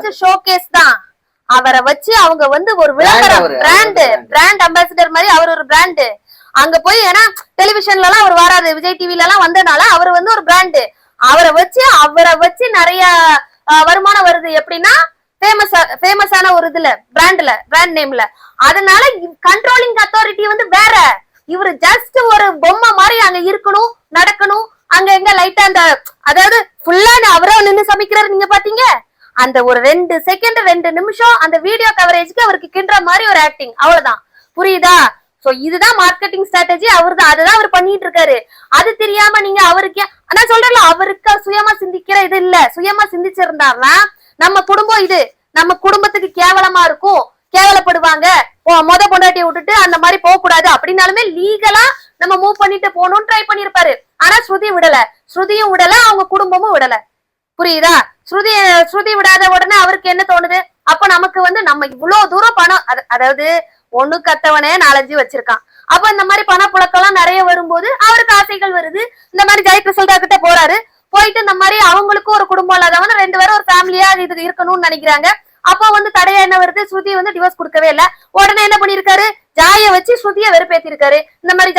Just showcase தான். அவரை வச்சு அவங்க வந்து ஒரு விளம்பரம் பிராண்ட் அம்பாசிடர் மாதிரி அவர் ஒரு பிராண்டு. அங்க போய் ஏன்னா டெலிவிஷன்ல எல்லாம் அவர் வராது, விஜய் டிவில எல்லாம் வந்ததுனால அவர் வந்து ஒரு பிராண்டு. அவரை வச்சு நிறைய வருமானம் வருது. எப்படின்னா ஃபேமஸான ஒரு இதுல பிராண்ட் நேம்ல. அதனால கண்ட்ரோலிங் அத்தாரிட்டி வந்து வேற. இவரு ஜஸ்ட் ஒரு பொம்மை மாதிரி அங்க இருக்கணும், நடக்கணும், அங்க எங்க லைட்டா அந்த அதாவது ஃபுல்லா அவரா நின்னு சமைக்கிறாரு. நீங்க பாத்தீங்க அந்த ஒரு 2 செகண்ட் 2 நிமிஷம் அந்த வீடியோ கவரேஜ்க்கு அவருக்கு கிண்டுற மாதிரி ஒரு ஆக்டிங், அவ்வளவுதான். புரியுதா? சோ இதுதான் மார்க்கெட்டிங் ஸ்ட்ராட்டஜி. அவர்தான் அதுதான் அவர் பண்ணிட்டு இருக்காரு. அது தெரியாம நீங்க அவருக்கு நான் சொல்றேன்ல, அவருக்கு சுயமா சிந்திக்கிற இது இல்ல. சுயமா சிந்திச்சிருந்தாருன்னா நம்ம குடும்பம் இது நம்ம குடும்பத்துக்கு கேவலமா இருக்கும், கேவலப்படுவாங்க, மொத பொண்டாட்டியை விட்டுட்டு அந்த மாதிரி போக கூடாது அப்படின்னாலுமே லீகலா நம்ம மூவ் பண்ணிட்டு போகணும்னு ட்ரை பண்ணிருப்பாரு. ஆனா ஸ்ருதியும் விடல, அவங்க குடும்பமும் விடல. புரியுதா? ஸ்ருதி விடாத உடனே அவருக்கு என்ன தோணுது, அப்ப நமக்கு வந்து நம்ம இவ்வளவு தூரம் பணம், அதாவது ஒண்ணு கத்தவனே 4-5 வச்சிருக்கான். அப்ப இந்த மாதிரி பணப்புழக்கம் எல்லாம் நிறைய வரும்போது அவருக்கு ஆசைகள் வருது. இந்த மாதிரி ஜெய் கிருஷ்ணா கிட்ட போறாரு. போயிட்டு இந்த மாதிரி அவங்களுக்கும் ஒரு குடும்பம் இல்லாதவங்க 2 பேரும் ஒரு ஃபேமிலியா இது இருக்கணும்னு நினைக்கிறாங்க. அப்ப வந்து தடையா என்ன வருது, ஸ்ருதி வந்து டிவோர்ஸ் கொடுக்கவே இல்ல. உடனே என்ன பண்ணிருக்காரு, ஜாய வச்சு ஸ்ருதியை வெறுப்பேத்தி இருக்காரு. இந்த மாதிரி